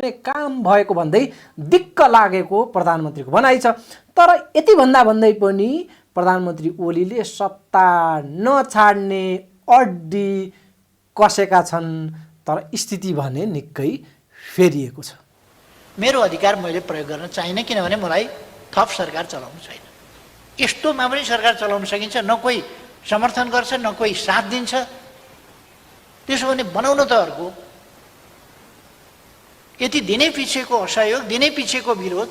गर्ने काम भएको भन्दै दिक्क लागेको प्रधानमन्त्रीको भनाइ छ। तर यति भन्दा भन्दै पनि प्रधानमन्त्री ओलीले सत्ता नछाड्ने अड्डी कसेका छन्, तर स्थिति भने निकै फेरिएको छ। मेरो अधिकार मैले प्रयोग गर्न चाहिनँ, किनभने मलाई थप सरकार चलाउनु छैन। यस्तोमा पनि सरकार चलाउन सकिन्छ, न कोही समर्थन गर्छ न कोही साथ दिन्छ। त्यसो भने बनाउन त अर्को। यति दिनै पिछेको असहयोग, दिनै पिछेको विरोध,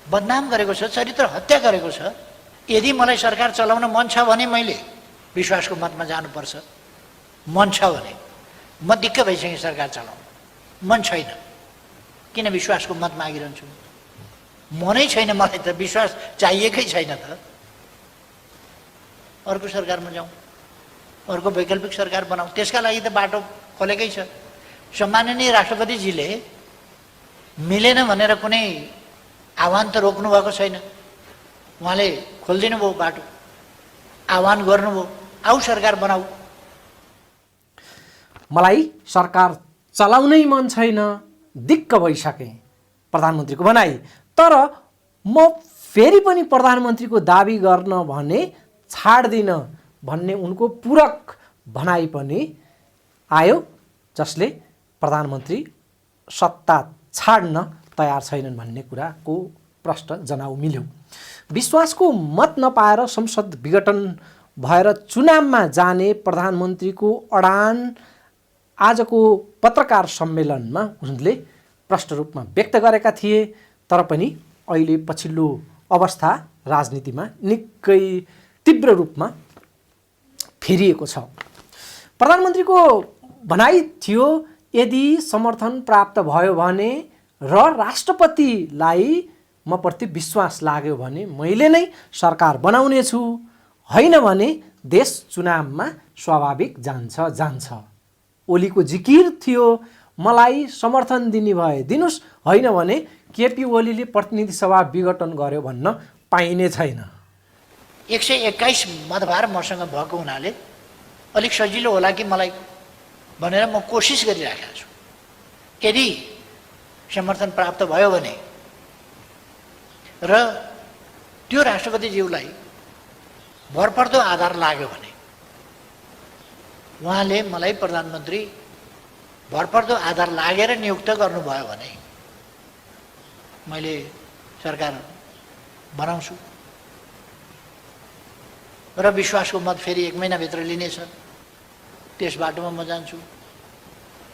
बदनाम गरेको छ, चरित्र हत्या गरेको छ। यदि मलाई सरकार चलाउन मन छ भने मैले विश्वासको मतमा जानुपर्छ। मन छ भने म दिक्क भइसकेँ सरकार चलाउन, मन छैन किन विश्वासको मत मागिरहन्छु? मनै छैन मलाई त, विश्वास चाहिएकै छैन त। अर्को सरकारमा जाउँ, अर्को वैकल्पिक सरकार बनाऊ। त्यसका लागि त बाटो खोलेकै छ। सम्माननीय राष्ट्रपतिजीले मिलेन भनेर कुनै आह्वान त रोक्नु भएको छैन। उहाँले खोलिदिनु भयो बाटो, आह्वान गर्नुभयो, आऊ सरकार बनाऊ। मलाई सरकार चलाउनै मन छैन, दिक्क भइसकेँ, प्रधानमन्त्रीको भनाइ। तर म फेरि पनि प्रधानमन्त्रीको दाबी गर्न भने छाड्दिन भन्ने उनको पूरक भनाइ पनि आयो, जसले प्रधानमन्त्री सत्ता छाड्न तयार छैनन् भन्ने कुराको प्रश्न जनाउ मिल्यो। विश्वासको मत नपाएर संसद विघटन भएर चुनावमा जाने प्रधानमन्त्रीको अडान आजको पत्रकार सम्मेलनमा उनले प्रष्ट रूपमा व्यक्त गरेका थिए। तर पनि अहिले पछिल्लो अवस्था राजनीतिमा निकै तीव्र रूपमा फेरिएको छ। प्रधानमन्त्रीको भनाइ थियो, यदि समर्थन प्राप्त भयो भने र राष्ट्रपतिलाई म प्रति विश्वास लाग्यो भने मैले नै सरकार बनाउने छु, होइन भने देश चुनावमा स्वाभाविक जान्छ। ओलीको जिकिर थियो, मलाई समर्थन दिने भए दिनुस्, होइन भने केपी ओलीले प्रतिनिधि सभा विघटन गर्यो भन्न पाइने छैन। 121 मतभार मसँग भएको हुनाले अलिक सजिलो होला कि मलाई भनेर म कोसिस गरिराखेको छु। यदि समर्थन प्राप्त भयो भने र त्यो राष्ट्रपतिज्यूलाई भरपर्दो आधार लाग्यो भने उहाँले मलाई प्रधानमन्त्री भरपर्दो आधार लागेर नियुक्त गर्नुभयो भने मैले सरकार बनाउँछु र विश्वासको मत फेरि 1 महिनाभित्र लिनेछ। त्यस बाटोमा म जान्छु।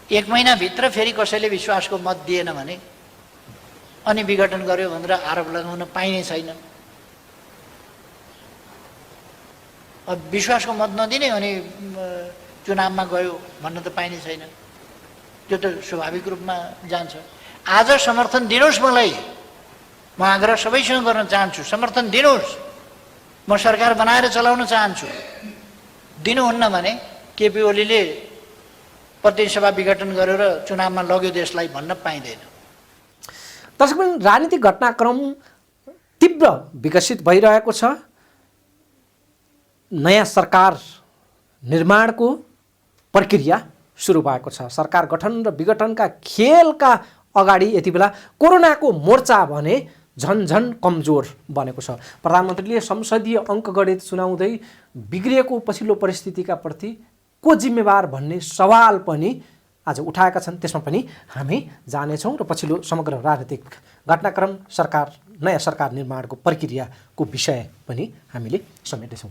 1 महिनाभित्र फेरि कसैले विश्वासको मत दिएन भने अनि विघटन गर्यो भनेर आरोप लगाउन पाइने छैन। अब विश्वासको मत नदिने अनि चुनावमा गयो भन्न त पाइने छैन। त्यो त स्वाभाविक रूपमा जान्छ। आज समर्थन दिनुहोस् मलाई, म आग्रह सबैसँग गर्न चाहन्छु, समर्थन दिनुहोस्। म सरकार बनाएर चलाउन चाहन्छु। दिनुहुन्न भने केपी ओलीले प्रतिनिधि सभा विघटन गरेर चुनावमा लग्यो देशलाई भन्न पाइँदैन। दर्शकबिन, राजनीतिक घटनाक्रम तीव्र विकसित भइरहेको छ। नयाँ सरकार निर्माणको प्रक्रिया सुरु भएको छ। सरकार गठन र विघटनका खेलका अगाडि यति बेला कोरोनाको मोर्चा भने झन कमजोर बनेको छ। प्रधानमन्त्रीले संसदीय अङ्कगणित सुनाउँदै बिग्रिएको पछिल्लो परिस्थितिका प्रति को जिम्मेवार भन्ने सवाल पनि आज उठाएका छन्। त्यसमा पनि हामी जानेछौँ र पछिल्लो समग्र राजनीतिक घटनाक्रम, नयाँ सरकार निर्माणको प्रक्रियाको विषय पनि हामीले समेटेछौँ।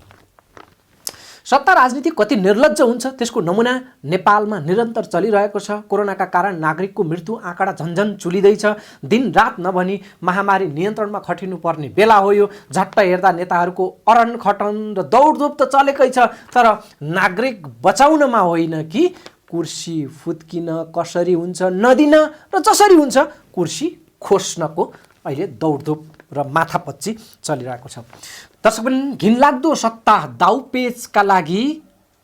सत्ता राजनीति कति निर्लज्ज हुन्छ त्यसको नमुना नेपालमा निरन्तर चलिरहेको छ। कोरोनाका कारण नागरिकको मृत्यु आँकडा झन्झन चुलिँदैछ। दिनरात नभनी महामारी नियन्त्रणमा खटिनुपर्ने बेला हो यो। झट्ट हेर्दा नेताहरूको अरन खटन र दौडधुप त चलेकै छ, तर नागरिक बचाउनमा होइन कि कुर्सी फुत्किन कसरी हुन्छ नदिन र जसरी हुन्छ कुर्सी खोस्नको अहिले दौडधुप र माथापच्ची चलिरहेको छ। दर्शकबिन, घिनलाग्दो सत्ता दाउपेचका लागि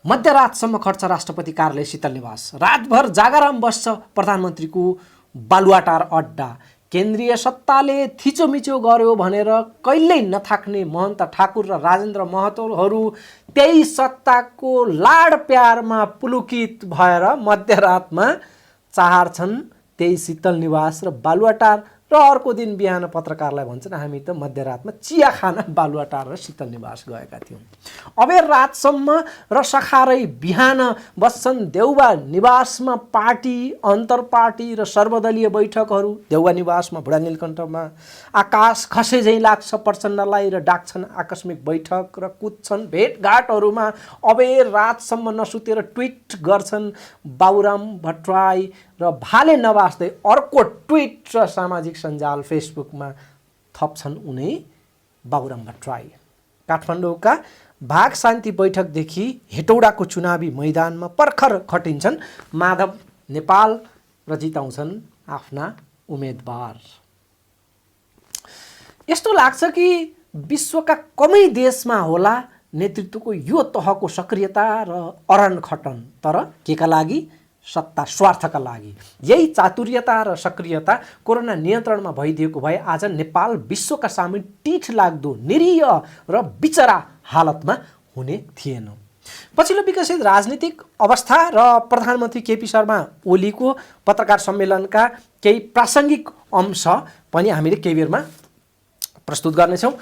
मध्यरातसम्म खट्छ राष्ट्रपति कार्यालय शीतल निवास। रातभर जागराम बस्छ प्रधानमन्त्रीको बालुवाटार अड्डा। केन्द्रीय सत्ताले थिचोमिचो गर्यो भनेर कहिल्यै नथाक्ने महन्त ठाकुर र राजेन्द्र महतोहरू त्यही सत्ताको लाड प्यारमा पुलुकित भएर मध्यरातमा चाहार छन् त्यही शीतल निवास र बालुवाटार र अर्को दिन बिहान पत्रकारलाई भन्छन् हामी त मध्यरातमा चिया खान बालुवाटार र शीतल निवास गएका थियौँ। अबेर रातसम्म र सखारै बिहान बस्छन् देउबा निवासमा पार्टी अन्तर पार्टी र सर्वदलीय बैठकहरू। देउबा निवासमा बुढा नीलकण्ठमा आकाश खसे झैँ लाग्छ प्रचण्डलाई र डाक्छन् आकस्मिक बैठक र कुद्छन् भेटघाटहरूमा। अबेर रातसम्म नसुतेर ट्विट गर्छन् बाबुराम भट्टराई र भाले नबास्दै अर्को ट्विट र सामाजिक सञ्जाल फेसबुकमा थप्छन् उनै बाबुराम भट्टराई। काठमाडौँका भाग शान्ति बैठकदेखि हेटौडाको चुनावी मैदानमा पर्खर खटिन्छन् माधव नेपाल र जिताउँछन् आफ्ना उम्मेदवार। यस्तो लाग्छ कि विश्वका कमै देशमा होला नेतृत्वको यो तहको सक्रियता र अरन खटन, तर केका लागि? सत्ता स्वार्थका लागि। यही चातुर्यता र सक्रियता कोरोना नियन्त्रणमा भइदिएको भए आज नेपाल विश्वका सामु टिठ लाग्दो निरीह र बिचरा हालतमा हुने थिएन। पछिल्लो विकसित राजनीतिक अवस्था र प्रधानमन्त्री केपी शर्मा ओलीको पत्रकार सम्मेलनका केही प्रासङ्गिक अंश पनि हामीले केही बेरमा प्रस्तुत गर्नेछौँ।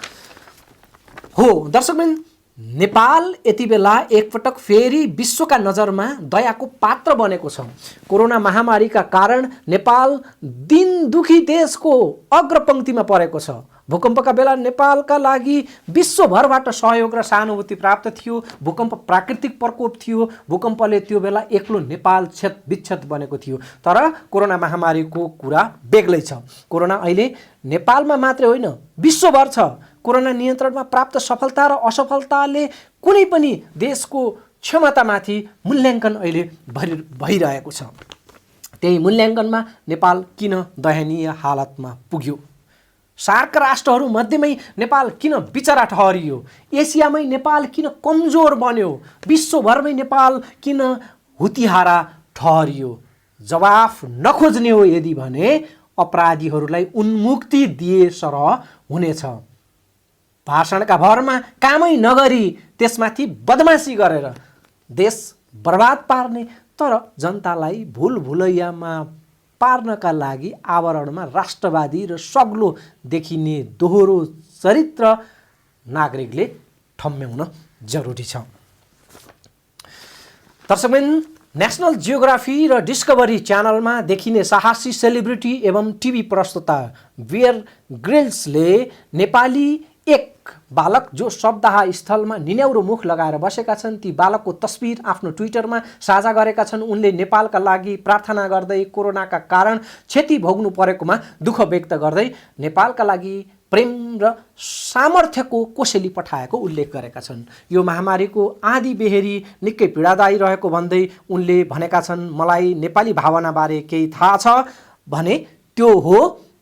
हो दर्शकबिन, नेपाल यति बेला एकपटक फेरि विश्वका नजरमा दयाको पात्र बनेको छ। कोरोना महामारीका कारण नेपाल दिन दुखी देशको अग्रपङ्क्तिमा परेको छ। भूकम्पका बेला नेपालका लागि विश्वभरबाट सहयोग र सहानुभूति प्राप्त थियो। भूकम्प प्राकृतिक प्रकोप थियो। भूकम्पले त्यो बेला एक्लो नेपाल क्षत बनेको थियो। तर कोरोना महामारीको कुरा बेग्लै छ। कोरोना अहिले नेपालमा मात्रै होइन विश्वभर छ। कोरोना नियन्त्रणमा प्राप्त सफलता र असफलताले कुनै पनि देशको क्षमतामाथि मूल्याङ्कन अहिले भइरहेको छ। त्यही मूल्याङ्कनमा नेपाल किन दयनीय हालतमा पुग्यो? सार्क राष्ट्रहरू मध्येमै नेपाल किन बिचरा ठहरियो? एसियामै नेपाल किन कमजोर बन्यो? विश्वभरमै नेपाल किन हुतिहारा ठहरियो? जवाफ नखोज्ने हो यदि भने अपराधीहरूलाई उन्मुक्ति दिए सरह हुनेछ। भाषणका भरमा कामै नगरी त्यसमाथि बदमासी गरेर देश बर्बाद पार्ने, तर जनतालाई भुलभुलैयामा पार्नका लागि आवरणमा राष्ट्रवादी र सग्लो देखिने दोहोरो चरित्र नागरिकले ठम्म्याउन जरुरी छ। दर्शकबिन, नेसनल जियोग्राफी र डिस्कभरी च्यानलमा देखिने साहसी सेलिब्रिटी एवं टिभी प्रस्तोता बियर ग्रिल्सले नेपाली एक बालक जो शब्दहा स्थलमा निन्याउरो मुख लगाएर बसेका छन् ती बालकको तस्बिर आफ्नो ट्विटरमा साझा गरेका छन्। उनले नेपालका लागि प्रार्थना गर्दै कोरोनाका कारण क्षति भोग्नु परेकोमा दुःख व्यक्त गर्दै नेपालका लागि प्रेम र सामर्थ्यको कोसेली पठाएको उल्लेख गरेका छन्। यो महामारीको आधी बेहेरी निकै पीडादायी रहेको भन्दै उनले भनेका छन्, मलाई नेपाली भावनाबारे केही थाहा छ भने त्यो हो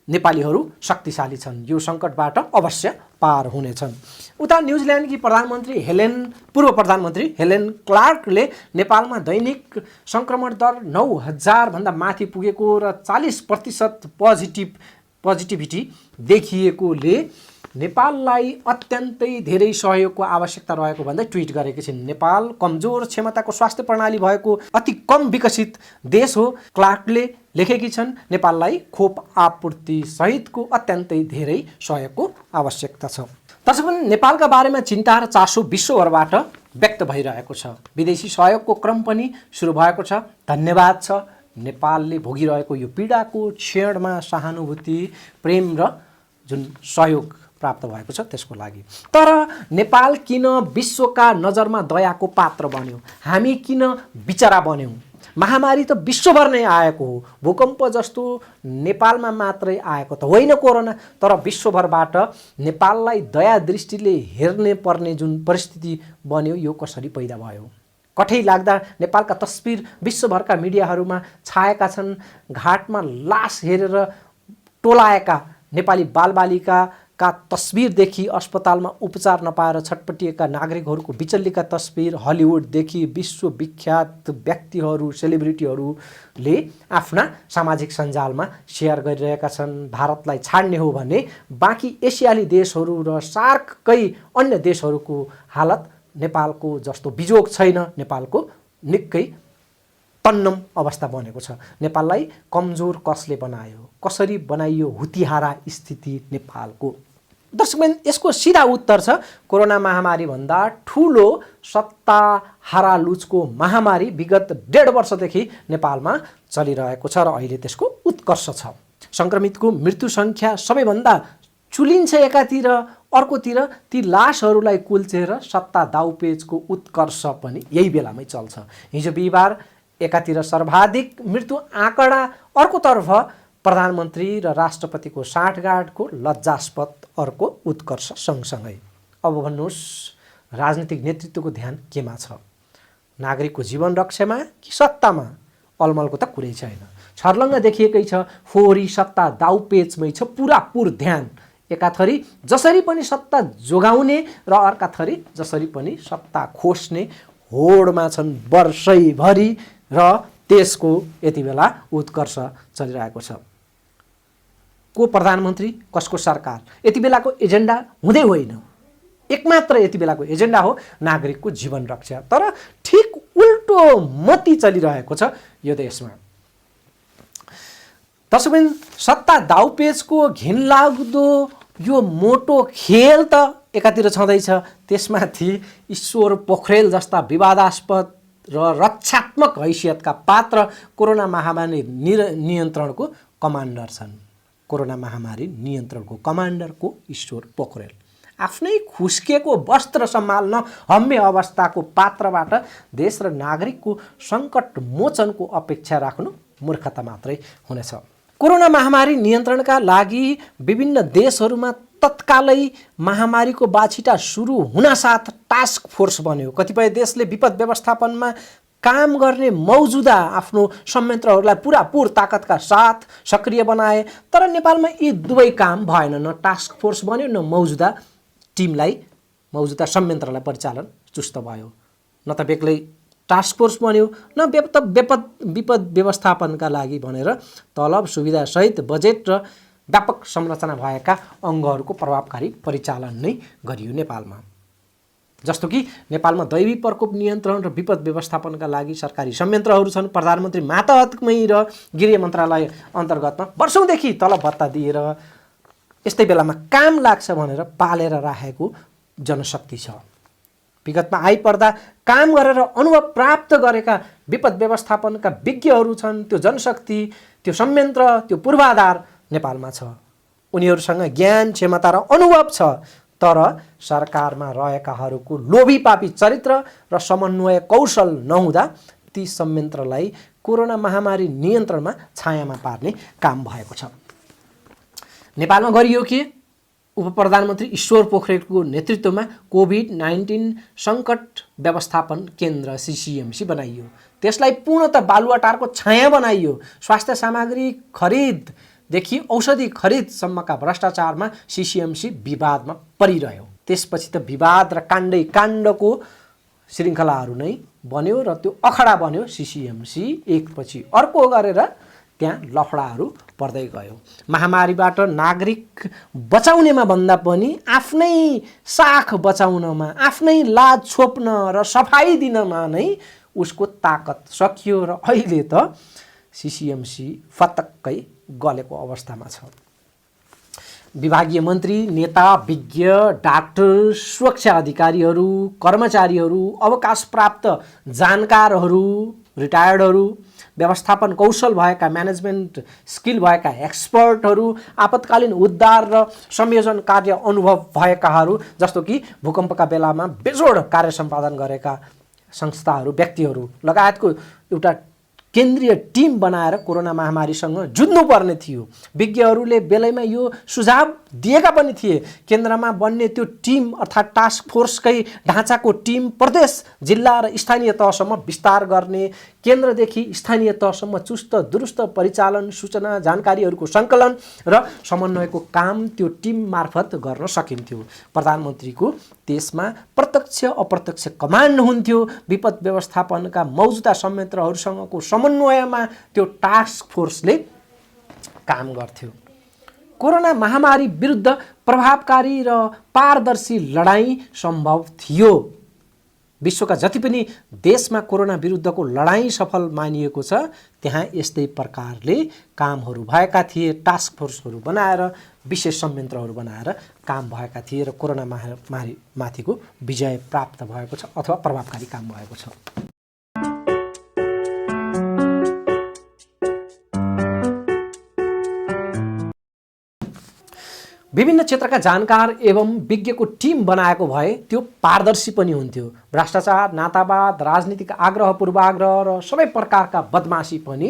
नेपालीहरू शक्तिशाली छन्। यो सङ्कटबाट अवश्य पार हुनेछन्। उता न्युजिल्यान्डकी पूर्व प्रधानमन्त्री हेलेन क्लार्कले नेपालमा दैनिक सङ्क्रमण दर 9,000 भन्दा माथि पुगेको र 40% पोजिटिभिटी देखिएकोले नेपाललाई अत्यन्तै धेरै सहयोगको आवश्यकता रहेको भन्दै ट्विट गरेकी छिन्। नेपाल कमजोर क्षमताको स्वास्थ्य प्रणाली भएको अति कम विकसित देश हो। क्लार्कले लेखेकी छन्, नेपाललाई खोप आपूर्ति सहितको अत्यन्तै धेरै सहयोगको आवश्यकता छ। तसर्थ नेपालका बारेमा चिन्ता र चासो विश्वभरबाट व्यक्त भइरहेको छ। विदेशी सहयोगको क्रम पनि सुरु भएको छ। धन्यवाद छ नेपालले भोगिरहेको यो पीडाको क्षणमा सहानुभूति, प्रेम र जुन सहयोग प्राप्त भएको छ त्यसको लागि। तर नेपाल किन विश्वका नजरमा दयाको पात्र बन्यो? हामी किन बिचरा बन्यौँ? महामारी त विश्वभर नै आएको हो। भूकम्प जस्तो नेपालमा मात्रै आएको त होइन कोरोना, तर विश्वभरबाट नेपाललाई दया दृष्टिले हेर्ने पर्ने जुन परिस्थिति बन्यो यो कसरी पैदा भयो? कठै लाग्दा नेपालका तस्बिर विश्वभरका मिडियाहरूमा छाएका छन्। घाटमा लास हेरेर टोलाएका नेपाली बालबालिकाका तस्बिरदेखि अस्पतालमा उपचार नपाएर छटपटिएका नागरिकहरूको बिचल्लीका तस्बिर, हलिउडदेखि विश्वविख्यात व्यक्तिहरू, सेलिब्रिटीहरूले आफ्ना सामाजिक सञ्जालमा सेयर गरिरहेका छन्। भारतलाई छाड्ने हो भने बाँकी एसियाली देशहरू र सार्ककै अन्य देशहरूको हालत नेपालको जस्तो बिजोग छैन। नेपालको निकै तन्नम अवस्था बनेको छ। नेपाललाई कमजोर कसले बनायो, कसरी बनाइयो हुतिहारा स्थिति नेपालको? दर्शकबिन, यसको सिधा उत्तर छ कोरोना महामारीभन्दा ठुलो सत्ता हारालुचको महामारी विगत 1.5 वर्षदेखि नेपालमा चलिरहेको छ र अहिले त्यसको उत्कर्ष छ। सङ्क्रमितको मृत्यु सङ्ख्या सबैभन्दा चुलिन्छ एकातिर, अर्कोतिर ती लासहरूलाई कुल्चेर सत्ता दाउपेचको उत्कर्ष पनि यही बेलामै चल्छ। हिजो बिहिबार एकातिर सर्वाधिक मृत्यु आँकडा, अर्कोतर्फ प्रधानमन्त्री र राष्ट्रपतिको साँठगाँठको लज्जास्पद अर्को उत्कर्ष सँगसँगै। अब भन्नुहोस्, राजनीतिक नेतृत्वको ध्यान केमा छ? नागरिकको जीवन रक्षामा कि सत्तामा? अलमलको त कुरै छैन। छर्लङ्ग देखिएकै छ, फोहोरी सत्ता दाउपेचमै छ पुरापुर ध्यान। एकाथरी जसरी पनि सत्ता जोगाउने र अर्काथरी जसरी पनि सत्ता खोस्ने होडमा छन् वर्षैभरि र त्यसको यति बेला उत्कर्ष चलिरहेको छ। को प्रधानमन्त्री, कसको सरकार, यति बेलाको एजेन्डा हुँदै होइन। एकमात्र यति बेलाको एजेन्डा हो नागरिकको जीवन रक्षा। तर ठिक उल्टो मती चलिरहेको छ यो देशमा। दर्शकबिन, सत्ता दाउपेचको घिनलाग्दो यो मोटो खेल त एकातिर छँदैछ, त्यसमाथि ईश्वर पोखरेल जस्ता विवादास्पद र रक्षात्मक हैसियतका पात्र कोरोना महामारी नियन्त्रणको कमान्डर छन्। कोरोना महामारी नियन्त्रणको कमान्डरको ईश्वर पोखरेल आफ्नै खुस्केको वस्त्र सम्हाल्न हम्मे अवस्थाको पात्रबाट देश र नागरिकको सङ्कट मोचनको अपेक्षा राख्नु मूर्खता मात्रै हुनेछ। कोरोना महामारी नियन्त्रणका लागि विभिन्न देशहरूमा तत्कालै महामारीको बाछिटा सुरु हुनासाथ टास्क फोर्स बन्यो। कतिपय देशले विपद व्यवस्थापनमा काम गर्ने मौजुदा आफ्नो संयन्त्रहरूलाई पुरापुर ताकतका साथ सक्रिय बनाए। तर नेपालमा यी दुवै काम भएन। न टास्क फोर्स बन्यो, न मौजुदा टिमलाई, मौजुदा संयन्त्रलाई परिचालन चुस्त भयो। न त बेग्लै टास्क फोर्स बन्यो, न विपद व्यवस्थापनका लागि भनेर तलब सुविधासहित बजेट र व्यापक संरचना भएका अङ्गहरूको प्रभावकारी परिचालन नै गरियो नेपालमा। जस्तो कि नेपालमा दैवी प्रकोप नियन्त्रण र विपद व्यवस्थापनका लागि सरकारी संयन्त्रहरू छन्। प्रधानमन्त्री मातहतमै र गृह मन्त्रालय अन्तर्गतमा वर्षौँदेखि तलब भत्ता दिएर यस्तै बेलामा काम लाग्छ भनेर पालेर राखेको जनशक्ति छ। विगतमा आइपर्दा काम गरेर अनुभव प्राप्त गरेका विपद व्यवस्थापनका विज्ञहरू छन्। त्यो जनशक्ति, त्यो संयन्त्र, त्यो पूर्वाधार नेपालमा छ। उनीहरूसँग ज्ञान, क्षमता र अनुभव छ। तर सरकारमा रहेकाहरूको लोभी पापी चरित्र र समन्वय कौशल नहुँदा ती संयन्त्रलाई कोरोना महामारी नियन्त्रणमा छायामा पार्ने काम भएको छ। नेपालमा गरियो के? उपप्रधानमन्त्री ईश्वर पोखरेलको नेतृत्वमा कोभिड-19 सङ्कट व्यवस्थापन केन्द्र CCMC बनाइयो। त्यसलाई पूर्णतः बालुवाटारको छाया बनाइयो। स्वास्थ्य सामग्री खरिददेखि औषधि खरिदसम्मका भ्रष्टाचारमा CCMC विवादमा परिरह्यो। त्यसपछि त विवाद र काण्डको श्रृङ्खलाहरू नै बन्यो र त्यो अखडा बन्यो। CCMC एकपछि अर्को गरेर त्यहाँ लफडाहरू पर्दै गयो। महामारीबाट नागरिक बचाउनेमा भन्दा पनि आफ्नै साख बचाउनमा, आफ्नै लाज छोप्न र सफाई दिनमा नै उसको ताकत सकियो र अहिले त CCMC फतक्कै गलेको अवस्थामा छ। विभागीय मन्त्री, नेता, विज्ञ, डाक्टर, सुरक्षा अधिकारीहरू, कर्मचारीहरू, अवकाश प्राप्त जानकारहरू, रिटायर्डहरू, व्यवस्थापन कौशल भएका, म्यानेजमेन्ट स्किल भएका एक्सपर्टहरू, आपतकालीन उद्धार र संयोजन कार्य अनुभव भएकाहरू, जस्तो कि भूकम्पका बेलामा बेजोड कार्य सम्पादन गरेका संस्थाहरू, व्यक्तिहरू लगायतको एउटा केन्द्रीय टिम बनाएर कोरोना महामारीसँग जुझ्नुपर्ने थियो। विज्ञहरूले बेलैमा यो सुझाव दिएका पनि थिए। केन्द्रमा बन्ने त्यो टिम अर्थात् टास्क फोर्सकै ढाँचाको टिम प्रदेश, जिल्ला र स्थानीय तहसम्म विस्तार गर्ने, केन्द्रदेखि स्थानीय तहसम्म चुस्त दुरुस्त परिचालन, सूचना, जानकारीहरूको सङ्कलन र समन्वयको काम त्यो टिम मार्फत गर्न सकिन्थ्यो। प्रधानमन्त्रीको त्यसमा प्रत्यक्ष अप्रत्यक्ष कमान्ड हुन्थ्यो। विपद व्यवस्थापनका मौजुदा संयन्त्रहरूसँगको समन्वयमा त्यो टास्क फोर्सले काम गर्थ्यो। कोरोना महामारी विरुद्ध प्रभावकारी र पारदर्शी लडाईँ सम्भव थियो। विश्वका जति पनि देशमा कोरोना विरुद्धको लडाईँ सफल मानिएको छ त्यहाँ यस्तै प्रकारले कामहरू भएका थिए, टास्क फोर्सहरू बनाएर विशेष संयन्त्रहरू बनाएर काम भएका थिए र कोरोना महामारीमाथिको विजय प्राप्त भएको छ अथवा प्रभावकारी काम भएको छ। विभिन्न क्षेत्रका जानकार एवं विज्ञको टिम बनाएको भए त्यो पारदर्शी पनि हुन्थ्यो। भ्रष्टाचार, नातावाद, राजनीतिक आग्रह पूर्वाग्रह र सबै प्रकारका बदमाशी पनि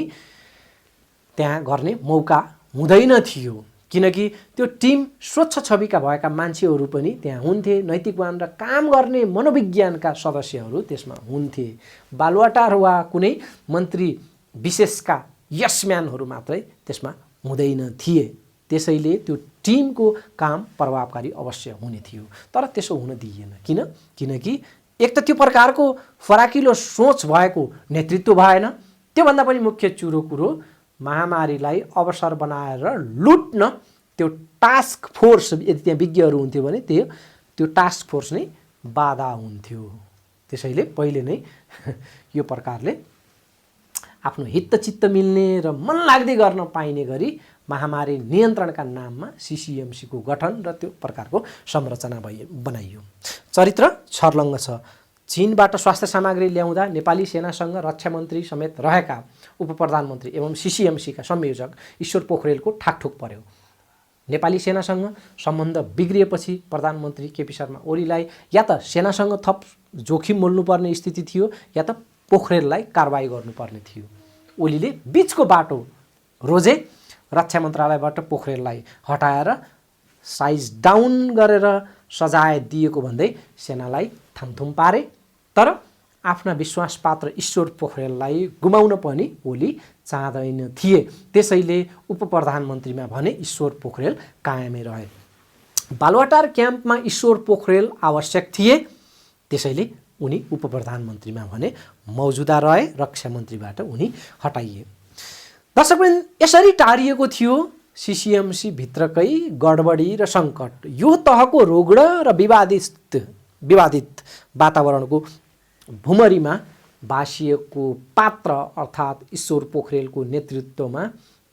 त्यहाँ गर्ने मौका हुँदैन थियो, किनकि त्यो टिम स्वच्छ छविका भएका मान्छेहरू पनि त्यहाँ हुन्थे। नैतिकवान र काम गर्ने मनोविज्ञानका सदस्यहरू त्यसमा हुन्थे। बालुवाटार वा कुनै मन्त्री विशेषका यशम्यानहरू मात्रै त्यसमा हुँदैन थिए। त्यसैले त्यो टिमको काम प्रभावकारी अवश्य हुने थियो, तर त्यसो हुन दिइएन। किनकि एक त त्यो प्रकारको फराकिलो सोच भएको नेतृत्व भएन। त्योभन्दा पनि मुख्य चुरो कुरो, महामारीलाई अवसर बनाएर लुट्न त्यो टास्क फोर्स, यदि त्यहाँ विज्ञहरू हुन्थ्यो भने त्यो टास्क फोर्स नै बाधा हुन्थ्यो। त्यसैले पहिले नै यो प्रकारले आफ्नो हितचित्त मिल्ने र मनलाग्दै गर्न पाइने गरी महामारी नियन्त्रणका नाममा सिसिएमसीको गठन र त्यो प्रकारको संरचना बनाइयो। चरित्र छर्लङ्ग छ। चीनबाट स्वास्थ्य सामग्री ल्याउँदा नेपाली सेनासँग रक्षा मन्त्री समेत रहेका उपप्रधानमन्त्री एवं सिसिएमसीका संयोजक ईश्वर पोखरेलको ठाकठुक पर्यो। नेपाली सेनासँग सम्बन्ध बिग्रिएपछि प्रधानमन्त्री केपी शर्मा ओलीलाई या त सेनासँग थप जोखिम मोल्नुपर्ने स्थिति थियो या त पोखरेललाई कारबाही गर्नुपर्ने थियो। ओलीले बीचको बाटो रोजे रक्षा मन्त्रालयबाट पोखरेललाई हटाएर साइज डाउन गरेर सजाय दिएको भन्दै सेनालाई थामथुम पारे। तर आफ्ना विश्वासपात्र ईश्वर पोखरेललाई गुमाउन पनि ओली चाहँदैन थिए। त्यसैले उपप्रधानमन्त्रीमा भने ईश्वर पोखरेल कायमै रहे। बालुवाटार क्याम्पमा ईश्वर पोखरेल आवश्यक थिए, त्यसैले उनी उपप्रधानमन्त्रीमा भने मौजुदा रहे। रक्षा मन्त्रीबाट उनी हटाइए। दर्शकवृन्द, यसरी टारिएको थियो सिसिएमसी भित्रकै गडबडी र सङ्कट। यो तहको रोगड र विवादित वातावरणको भुमरीमा भासिएको पात्र अर्थात् ईश्वर पोखरेलको नेतृत्वमा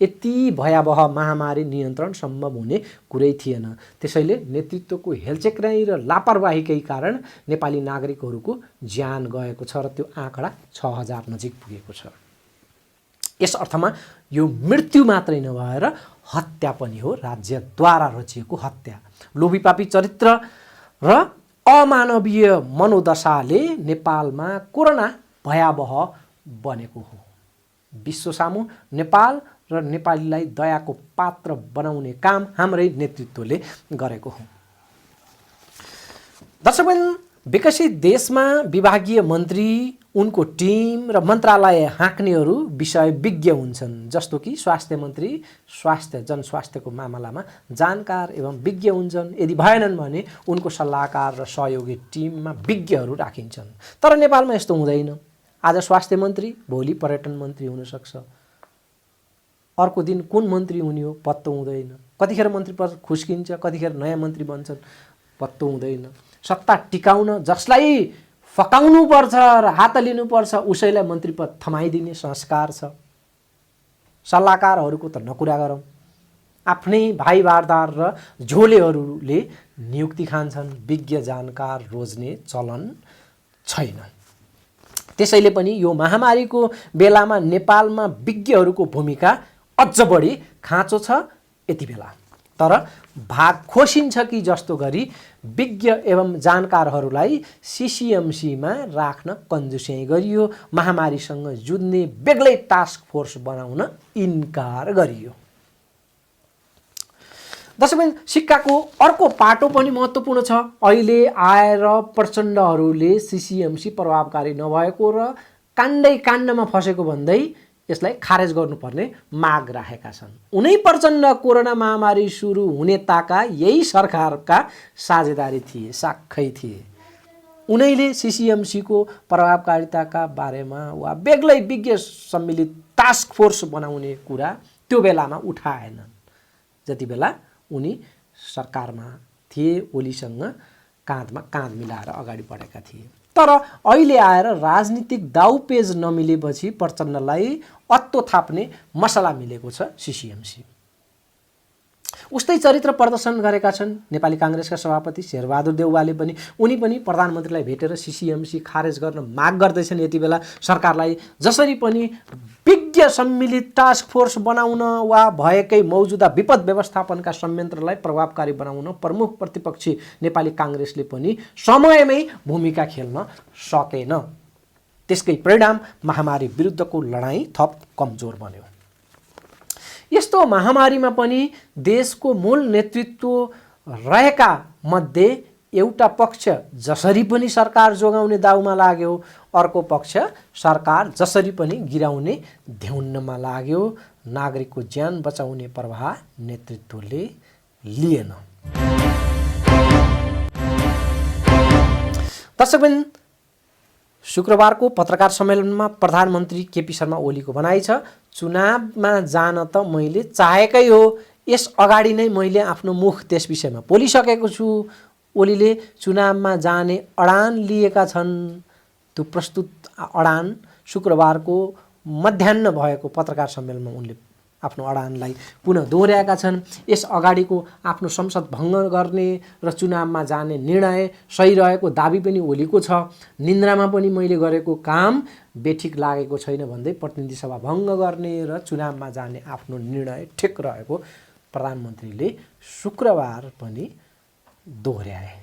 यति भयावह महामारी नियन्त्रण सम्भव हुने कुरै थिएन। त्यसैले नेतृत्वको हेलचेक्राइ र लापरवाहीकै कारण नेपाली नागरिकहरूको ज्यान गएको छ र त्यो आँकडा 6000 नजिक पुगेको छ। यस अर्थमा यो मृत्यु मात्रै नभएर हत्या पनि हो, राज्यद्वारा रचिएको हत्या। लोभीपापी चरित्र र अमानवीय मनोदशाले नेपालमा कोरोना भयावह बनेको हो। विश्वसामु नेपाल र नेपालीलाई दयाको पात्र बनाउने काम हाम्रै नेतृत्वले गरेको हो। दर्शकवृन्द, विकसित देशमा विभागीय मन्त्री, उनको टिम र मन्त्रालय हाँक्नेहरू विषय विज्ञ हुन्छन्। जस्तो कि स्वास्थ्य मन्त्री जनस्वास्थ्यको मामलामा जानकार एवं विज्ञ हुन्छन्। यदि भएनन् भने उनको सल्लाहकार र सहयोगी टिममा विज्ञहरू राखिन्छन्। तर नेपालमा यस्तो हुँदैन। आज स्वास्थ्य मन्त्री, भोलि पर्यटन मन्त्री हुनसक्छ। अर्को दिन कुन मन्त्री हुने हो पत्तो हुँदैन। कतिखेर मन्त्री पद खुस्किन्छ, कतिखेर नयाँ मन्त्री बन्छन्, पत्तो हुँदैन। सत्ता टिकाउन जसलाई फकाउनुपर्छ र हात लिनुपर्छ उसैलाई मन्त्री पद थमाइदिने संस्कार छ। सल्लाहकारहरूको त नकुरा गरौँ। आफ्नै भाइ बारदार र झोलेहरूले नियुक्ति खान्छन्। विज्ञ जानकार रोज्ने चलन छैन। त्यसैले पनि यो महामारीको बेलामा नेपालमा विज्ञहरूको भूमिका अझ बढी खाँचो छ यति बेला। तर भाग खोसिन्छ कि जस्तो गरी विज्ञ एवं जानकारहरूलाई सिसिएमसीमा राख्न कन्जुस्याइ गरियो। महामारीसँग जुझ्ने बेग्लै टास्क फोर्स बनाउन इन्कार गरियो। दर्शकवृन्द, सिक्काको अर्को पाटो पनि महत्त्वपूर्ण छ। अहिले आएर प्रचण्डहरूले सिसिएमसी प्रभावकारी नभएको र काण्डै काण्डमा फसेको भन्दै यसलाई खारेज गर्नुपर्ने माग राखेका छन्। उनै प्रचण्ड कोरोना महामारी सुरु हुने ताका यही सरकारका साझेदारी थिए, साखै थिए। उनैले सिसिएमसीको प्रभावकारिताका बारेमा वा बेग्लै विज्ञ सम्मिलित टास्क फोर्स बनाउने कुरा त्यो बेलामा उठाएनन्, जति बेला उनी सरकारमा थिए, ओलीसँग काँधमा काँध मिलाएर अगाडि बढेका थिए। तर अहिले आएर राजनीतिक दाउपेज नमिलेपछि प्रचण्डलाई अत्तो थाप्ने मसला मिलेको छ सिसिएमसी। उस्तै चरित्र प्रदर्शन गरेका छन् नेपाली काङ्ग्रेसका सभापति शेरबहादुर देउवाले पनि। उनी पनि प्रधानमन्त्रीलाई भेटेर सिसिएमसी खारेज गर्न माग गर्दैछन्। यति बेला सरकारलाई जसरी पनि विज्ञ सम्मिलित टास्क फोर्स बनाउन वा भएकै मौजुदा विपद व्यवस्थापनका संयन्त्रलाई प्रभावकारी बनाउन प्रमुख प्रतिपक्षी नेपाली काङ्ग्रेसले पनि समयमै भूमिका खेल्न सकेन। त्यसकै परिणाम महामारी विरुद्धको लडाईँ थप कमजोर बन्यो। यस्तो महामारीमा पनि देशको मूल नेतृत्व रहेका मध्ये एउटा पक्ष जसरी पनि सरकार जोगाउने दाउमा लाग्यो, अर्को पक्ष सरकार जसरी पनि गिराउने ध्याउनमा लाग्यो। नागरिकको ज्यान बचाउने प्रवाह नेतृत्वले लिएन। दर्शकबिन, शुक्रबारको पत्रकार सम्मेलनमा प्रधानमन्त्री केपी शर्मा ओलीको भनाइ छ, चुनावमा जान त मैले चाहेकै हो, यस अगाडि नै मैले आफ्नो मुख त्यस विषयमा बोलिसकेको छु। ओलीले चुनावमा जाने अडान लिएका छन्। त्यो प्रस्तुत अडान शुक्रबारको मध्याह्न भएको पत्रकार सम्मेलनमा उनले आफ्नो अडानलाई पुनः दोहोर्याएका छन्। यस अगाडिको आफ्नो संसद भङ्ग गर्ने र चुनावमा जाने निर्णय सही रहेको दाबी पनि ओलीको छ। निन्द्रामा पनि मैले गरेको काम बेठिक लागेको छैन भन्दै प्रतिनिधि सभा भङ्ग गर्ने र चुनावमा जाने आफ्नो निर्णय ठिक रहेको प्रधानमन्त्रीले शुक्रबार पनि दोहोर्याए।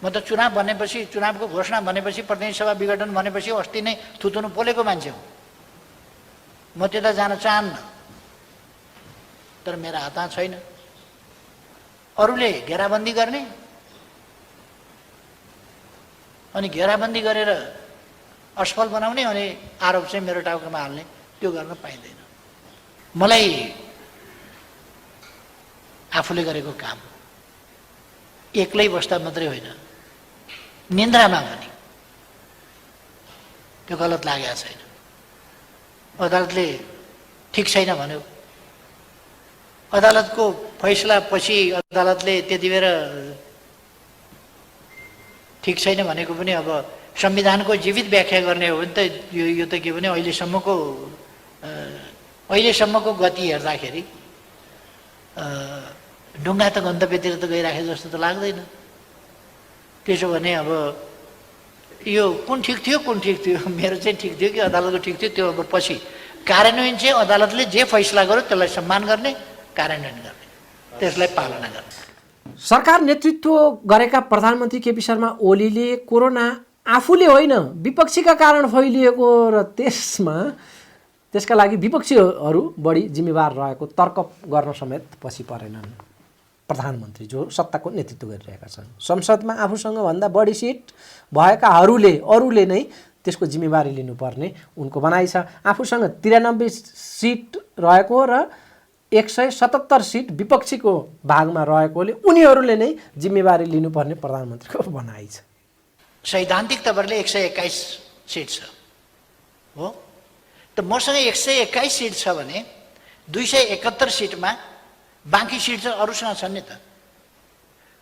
म त चुनाव भनेपछि, चुनावको घोषणा भनेपछि, प्रतिनिधि सभा विघटन भनेपछि अस्ति नै थुतुनु पोलेको मान्छे हो। म त्यता जान चाहन्न, तर मेरो हातमा छैन। अरूले घेराबन्दी गर्ने अनि घेराबन्दी गरेर असफल बनाउने अनि आरोप चाहिँ मेरो टाउकोमा हाल्ने, त्यो गर्न पाइँदैन। मलाई आफूले गरेको काम एक्लै बस्दा मात्रै होइन, निन्द्रामा पनि त्यो गलत लागेको छैन। अदालतले ठिक छैन भन्यो, अदालतको फैसला पछि अदालतले त्यति बेर ठिक छैन भनेको पनि अब संविधानको जीवित व्याख्या गर्ने हो भने त यो त के भने अहिलेसम्मको गति हेर्दाखेरि ढुङ्गा त गन्तव्यतिर त गइराखे जस्तो त लाग्दैन। त्यसो भने अब यो कुन ठिक थियो, कुन ठिक थियो, मेरो चाहिँ ठिक थियो कि अदालतको ठिक थियो, त्यो अब पछि कार्यान्वयन चाहिँ अदालतले जे फैसला गर्यो त्यसलाई सम्मान गर्ने, कार्यान्वयन गर्ने, त्यसलाई पालना गर्ने। सरकार नेतृत्व गरेका प्रधानमन्त्री केपी शर्मा ओलीले कोरोना आफूले होइन विपक्षीका कारण फैलिएको र त्यसका लागि विपक्षीहरू बढी जिम्मेवार रहेको तर्क गर्न समेत पछि परेनन्। प्रधानमन्त्री जो सत्ताको नेतृत्व गरिरहेका छन्, संसदमा आफूसँग भन्दा बढी सिट अरूले नै त्यसको जिम्मेवारी लिनुपर्ने उनको भनाइ छ। आफूसँग 93 सिट रहेको र 177 सिट विपक्षीको भागमा रहेकोले उनीहरूले नै जिम्मेवारी लिनुपर्ने प्रधानमन्त्रीको भनाइ छ। सैद्धान्तिक तवरले 121 सिट छ हो, त मसँग 121 सिट छ भने 271 सिटमा बाँकी सिट चाहिँ अरूसँग छन् नि त।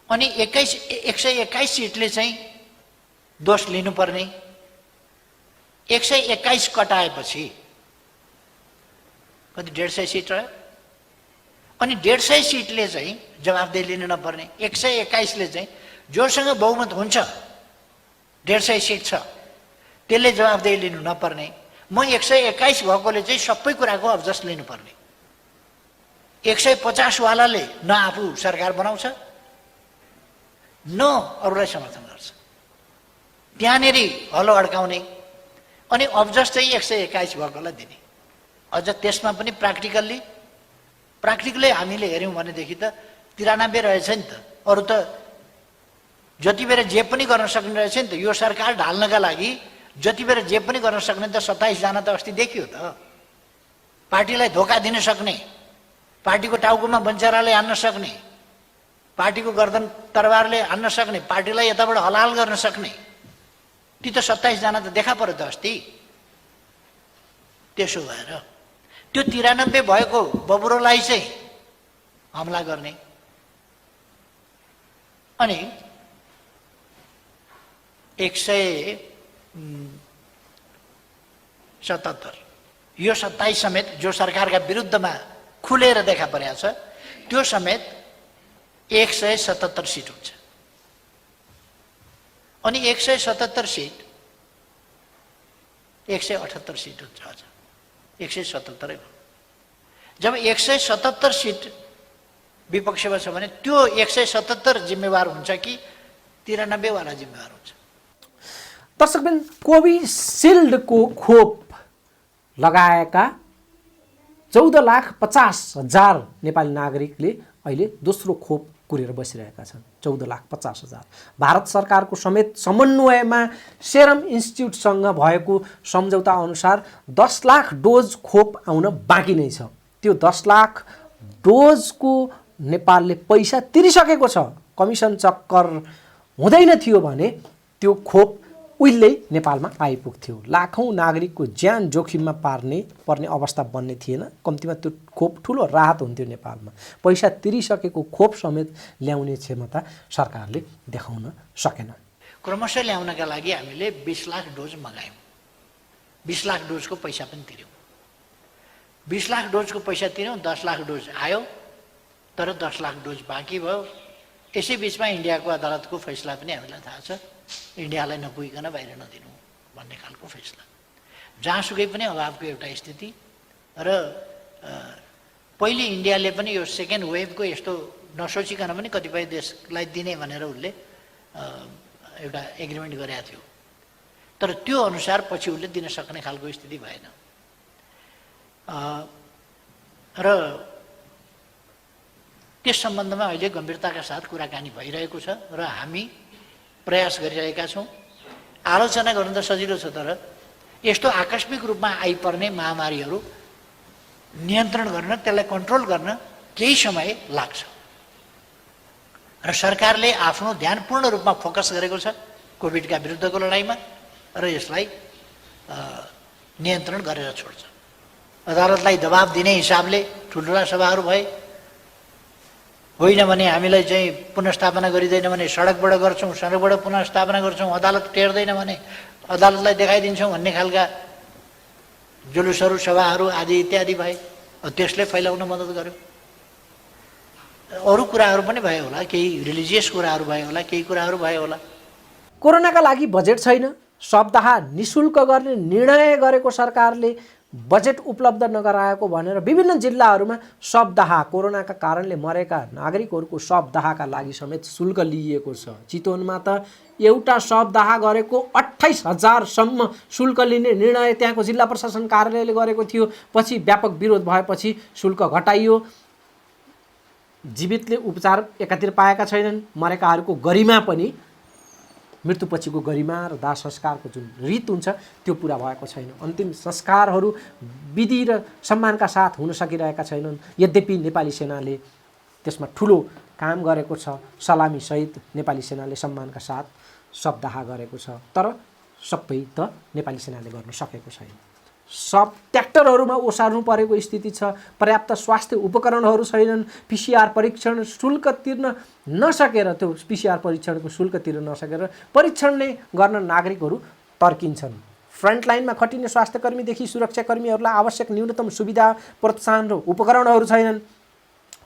अनि 121 सिटले चाहिँ दोष लिनुपर्ने, 121 कटाएपछि कति 150 सिट रह्यो। अनि 150 सिटले चाहिँ जवाफदेही लिनु नपर्ने, 121ले चाहिँ जोसँग बहुमत हुन्छ 150 सिट छ त्यसले जवाफदेही लिनु नपर्ने। म 121 भएकोले चाहिँ सबै कुराको अब्जस्ट लिनुपर्ने। 150 वालाले न आफू सरकार बनाउँछ न अरूलाई समर्थन गर्छ, त्यहाँनेरि हलो अड्काउने, अनि अब्जस्ट चाहिँ 121 भएकोलाई दिने। अझ त्यसमा पनि प्र्याक्टिकली हामीले हेऱ्यौँ भनेदेखि त 93 रहेछ नि त। अरू त जति बेर जे पनि गर्न सक्ने रहेछ नि त। यो सरकार ढाल्नका लागि जति बेर जे पनि गर्न सक्ने त 27 जना त अस्ति देखियो त। पार्टीलाई धोका दिन सक्ने, पार्टीको टाउकोमा बन्चराले हान्न सक्ने, पार्टीको गर्दन तरबारले हान्न सक्ने, पार्टीलाई यताबाट हलाल गर्न सक्ने, ती त 27 जना त देखा पर्यो त अस्ति। त्यसो भएर त्यो 93 भएको बबुरोलाई चाहिँ हमला गर्ने अनि 177 यो 27 समेत जो सरकारका विरुद्धमा खुलेर देखा परेको छ त्यो समेत 177 सिट हुन्छ। अनि 177 सिट 178 सिट हुन्छ। हजुर 177 हो। जब 177 सिट विपक्षमा छ भने त्यो 177 जिम्मेवार हुन्छ कि 93 वाला जिम्मेवार हुन्छ? दर्शकबिन, कोभिसिल्डको खोप लगाएका 14,50,000 नेपाली नागरिकले अहिले दोस्रो खोप कुरेर बसिरहेका छन्। 14,50,000। भारत सरकारको समेत समन्वयमा सेरम इन्स्टिच्युटसँग भएको सम्झौता अनुसार 10 लाख डोज खोप आउन बाँकी नै छ। त्यो 10 लाख डोजको नेपालले पैसा तिरिसकेको छ। कमिसन चक्कर हुँदैन थियो भने त्यो खोप उहिल्यै नेपालमा आइपुग्थ्यो। लाखौं नागरिकको ज्यान जोखिममा पर्ने अवस्था बन्ने थिएन। कम्तीमा त्यो खोप ठुलो राहत हुन्थ्यो नेपालमा। पैसा तिरिसकेको खोप समेत ल्याउने क्षमता सरकारले देखाउन सकेन। क्रमशः ल्याउनका लागि हामीले 20 लाख डोज मगायौँ। 20 लाख डोजको पैसा पनि तिर्यौँ। 20 लाख डोजको पैसा तिर्यौँ, 10 लाख डोज आयो, तर 10 लाख डोज बाँकी भयो। यसै बिचमा इन्डियाको अदालतको फैसला पनि हामीलाई थाहा छ। इन्डियालाई नपुगिकन बाहिर नदिनु भन्ने खालको फैसला। जहाँसुकै पनि अभावको एउटा स्थिति र पहिले इन्डियाले पनि यो सेकेन्ड वेभको यस्तो नसोचिकन पनि कतिपय देशलाई दिने भनेर उसले एउटा एग्रिमेन्ट गरेका थियो। तर त्यो अनुसार पछि उसले दिन सक्ने खालको स्थिति भएन। र त्यस सम्बन्धमा अहिले गम्भीरताका साथ कुराकानी भइरहेको छ र हामी प्रयास गरिरहेका छौँ। आलोचना गर्नु त सजिलो छ, तर यस्तो आकस्मिक रूपमा आइपर्ने महामारीहरू नियन्त्रण गर्न, त्यसलाई कन्ट्रोल गर्न केही समय लाग्छ र सरकारले आफ्नो ध्यान पूर्ण रूपमा फोकस गरेको छ कोभिडका विरुद्धको लडाइँमा र यसलाई नियन्त्रण गरेर छोड्छ। अदालतलाई दबाब दिने हिसाबले ठुल्ठुला सभाहरू भए, होइन भने हामीलाई चाहिँ पुनर्स्थापना गरिँदैन भने सडकबाट गर्छौँ, सडकबाट पुनर्स्थापना गर्छौँ, अदालत टेर्दैन भने अदालतलाई देखाइदिन्छौँ भन्ने खालका जुलुसहरू, सभाहरू आदि इत्यादि भए। त्यसले फैलाउन मद्दत गर्यो। अरू कुराहरू पनि भयो होला, केही रिलिजियस कुराहरू भयो होला, केही कुराहरू भयो होला। कोरोनाका लागि बजेट छैन, शवदाह निशुल्क गर्ने निर्णय गरेको सरकारले बजेट उपलब्ध नगराएको भनेर विभिन्न जिल्लाहरूमा शवदाह, कोरोनाका कारणले मरेका नागरिकहरूको शवदाहका लागि समेत शुल्क लिइएको छ। चितवनमा त एउटा शवदाह गरेको 28,000सम्म शुल्क लिने निर्णय त्यहाँको जिल्ला प्रशासन कार्यालयले गरेको थियो। पछि व्यापक विरोध भएपछि शुल्क घटाइयो। जीवितले उपचार एकातिर पाएका छैनन्, मरेकाहरूको गरिमा पनि, मृत्युपछिको गरिमा र दाह संस्कारको जुन रीत हुन्छ त्यो पुरा भएको छैन। अन्तिम संस्कारहरू विधि र सम्मानका साथ हुन सकिरहेका छैनन्। यद्यपि नेपाली सेनाले त्यसमा ठुलो काम गरेको छ। सलामी सहित नेपाली सेनाले सम्मानका साथ शवदाह गरेको छ, तर सबै त नेपाली सेनाले गर्न सकेको छैन। सब ट्र्याक्टरहरूमा ओसार्नु परेको स्थिति छ। पर्याप्त स्वास्थ्य उपकरणहरू छैनन्। पिसिआर परीक्षण शुल्क तिर्न नसकेर, त्यो पिसिआर परीक्षणको शुल्क तिर्न नसकेर परीक्षण नै गर्न नागरिकहरू तर्किन्छन्। फ्रन्टलाइनमा खटिने स्वास्थ्यकर्मीदेखि सुरक्षाकर्मीहरूलाई आवश्यक न्यूनतम सुविधा, प्रोत्साहन र उपकरणहरू छैनन्।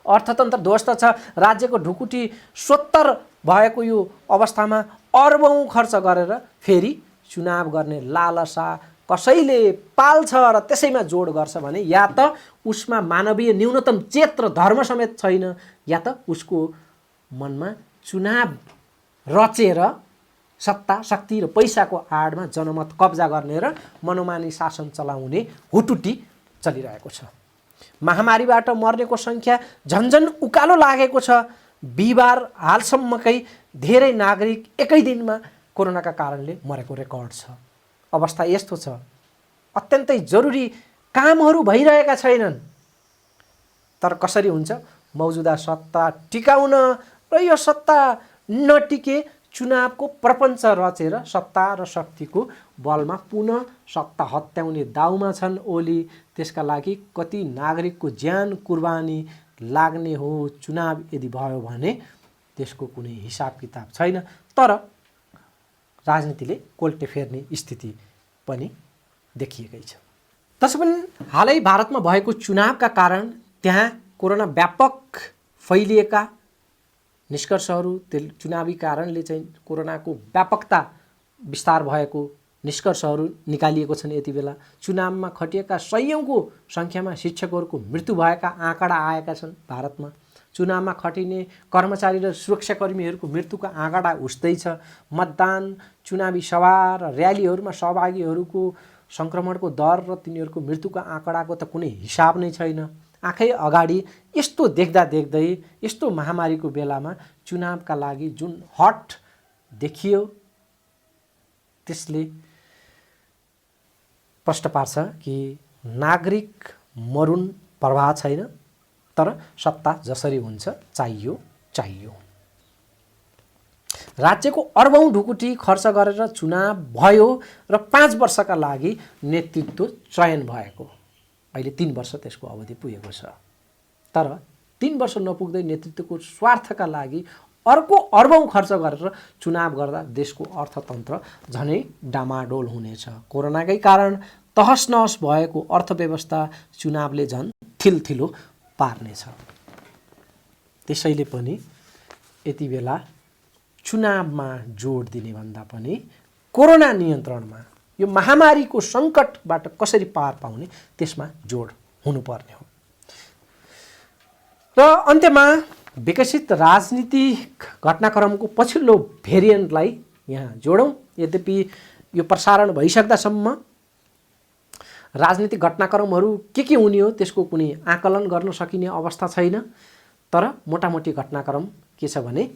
अर्थतन्त्र ध्वस्त छ। राज्यको ढुकुटी सोत्तर भएको यो अवस्थामा अर्बौं खर्च गरेर फेरि चुनाव गर्ने लालसा कसैले पाल्छ र त्यसैमा जोड गर्छ भने या त उसमा मानवीय न्यूनतम चेत र धर्म समेत छैन, या त उसको मनमा चुनाव रचेर सत्ता, शक्ति र पैसाको आडमा जनमत कब्जा गर्ने र मनोमानी शासन चलाउने हुटुटी चलिरहेको छ। महामारीबाट मर्नेको सङ्ख्या झन्झन उकालो लागेको छ। बिहिबार हालसम्मकै धेरै नागरिक एकै दिनमा कोरोनाका कारणले मरेको रेकर्ड छ। अवस्था यस्तो छ, अत्यन्तै जरुरी कामहरू भइरहेका छैनन्। तर कसरी हुन्छ? मौजुदा सत्ता टिकाउन र यो सत्ता नटिके चुनावको प्रपञ्च रचेर सत्ता र शक्तिको बलमा पुनः सत्ता हत्याउने दाउमा छन् ओली। त्यसका लागि कति नागरिकको ज्यान कुर्बानी लाग्ने हो चुनाव यदि भयो भने त्यसको कुनै हिसाब किताब छैन। तर राजनीतिले कोल्टे फेर्ने स्थिति पनि देखिएकै छ। त्यसै पनि हालै भारतमा भएको चुनावका कारण त्यहाँ कोरोना व्यापक फैलिएका निष्कर्षहरू, चुनावी कारणले चाहिँ कोरोनाको व्यापकता विस्तार भएको निष्कर्षहरू निकालिएको छन्। यति बेला चुनावमा खटिएका सयौँको सङ्ख्यामा शिक्षकहरूको मृत्यु भएका आँकडा आएका छन् भारतमा। चुनावमा खटिने कर्मचारी र सुरक्षाकर्मीहरूको मृत्युको आँकडा उठ्दैछ। मतदान, चुनावी सभा र र्यालीहरूमा सहभागीहरूको सङ्क्रमणको दर र तिनीहरूको मृत्युको आँकडाको त कुनै हिसाब नै छैन। आँखै अगाडि यस्तो देख्दा देख्दै यस्तो महामारीको बेलामा चुनावका लागि जुन हट देखियो त्यसले प्रश्न पार्छ कि नागरिक मरुन प्रवाह छैन, तर सत्ता जसरी हुन्छ चाहियो। राज्यको अर्बौं ढुकुटी खर्च गरेर चुनाव भयो र 5 वर्षका लागि नेतृत्व चयन भएको। अहिले 3 वर्ष त्यसको अवधि पुगेको छ। तर 3 वर्ष नपुग्दै नेतृत्वको स्वार्थका लागि अर्को अर्बौं खर्च गरेर चुनाव गर्दा देशको अर्थतन्त्र झनै डामाडोल हुनेछ। कोरोनाकै कारण तहस नहस भएको अर्थव्यवस्था चुनावले झन् थिलथिलो पार्नेछ। त्यसैले पनि यति बेला चुनावमा जोड दिने भन्दा पनि कोरोना नियन्त्रणमा, यो महामारीको सङ्कटबाट कसरी पार पाउने त्यसमा जोड हुनुपर्ने हो। र अन्त्यमा विकसित राजनीतिक घटनाक्रमको पछिल्लो भेरिएन्टलाई यहाँ जोडौँ। यद्यपि यो प्रसारण भइसक्दासम्म राजनीतिक घटनाक्रमहरू के हुने हो त्यसको कुनै आकलन गर्न सकिने अवस्था छैन। तर मोटामोटी घटनाक्रम के छ भने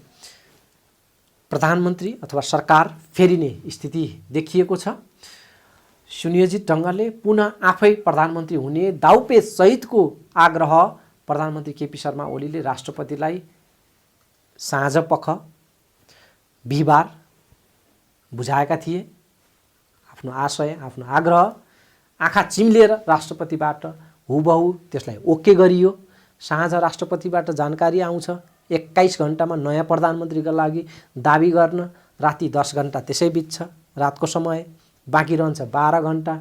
प्रधानमन्त्री अथवा सरकार फेरिने स्थिति देखिएको छ। सुनियोजित ढङ्गले पुनः आफै प्रधानमन्त्री हुने दाउपेच सहितको आग्रह प्रधानमन्त्री केपी शर्मा ओलीले राष्ट्रपतिलाई साँझपख बिहिबार बुझाएका थिए। आफ्नो आशय, आफ्नो आग्रह आँखा चिम्लेर राष्ट्रपतिबाट हुबहु त्यसलाई ओके गरियो। साँझ राष्ट्रपतिबाट जानकारी आउँछ। 21 घण्टामा नयाँ प्रधानमन्त्रीका लागि दाबी गर्न राति 10 घण्टा त्यसै बित्छ रातको समय, बाँकी रहन्छ 12 घण्टा।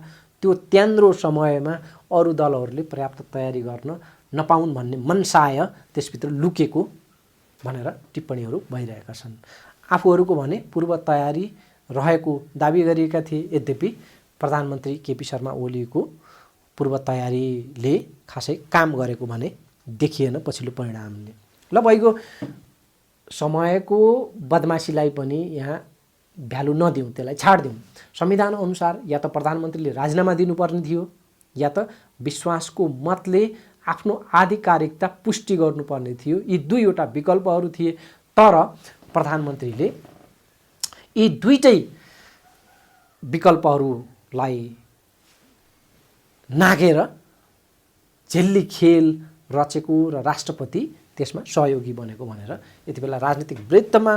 त्यो त्यान्द्रो समयमा अरू दलहरूले पर्याप्त तयारी गर्न नपाउन् भन्ने मनसाय त्यसभित्र लुकेको भनेर टिप्पणीहरू भइरहेका छन्। आफूहरूको भने पूर्व तयारी रहेको दाबी गरिएका थिए। यद्यपि प्रधानमन्त्री केपी शर्मा ओलीको पूर्व तयारीले खासै काम गरेको भने देखिएन पछिल्लो परिणामले। ल भइगयो, समयको बदमासीलाई पनि यहाँ भ्यालु नदिउँ, त्यसलाई छाडिदिउँ। संविधान अनुसार या त प्रधानमन्त्रीले राजीनामा दिनुपर्ने थियो या त विश्वासको मतले आफ्नो आधिकारिकता पुष्टि गर्नुपर्ने थियो। यी दुईवटा विकल्पहरू थिए। तर प्रधानमन्त्रीले यी दुईटै विकल्पहरूलाई नागेर झेल्ली खेल रचेको र राष्ट्रपति त्यसमा सहयोगी बनेको भनेर यति बेला राजनीतिक वृत्तमा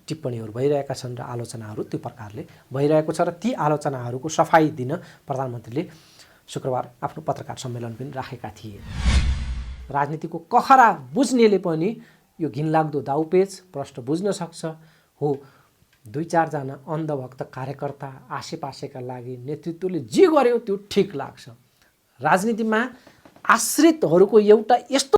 टिप्पणीहरू भइरहेका छन् र आलोचनाहरू त्यो प्रकारले भइरहेको छ। र ती आलोचनाहरूको सफाई दिन प्रधानमन्त्रीले शुक्रबार आफ्नो पत्रकार सम्मेलन पनि राखेका थिए। राजनीतिको कखरा बुझ्नेले पनि यो घिनलाग्दो दाउपेच प्रश्न बुझ्न सक्छ। हो, 2-4 जना अन्धभक्त कार्यकर्ता आसेपासेका लागि नेतृत्वले जे गर्यो त्यो ठिक लाग्छ। राजनीतिमा आश्रितहरूको एउटा यस्तो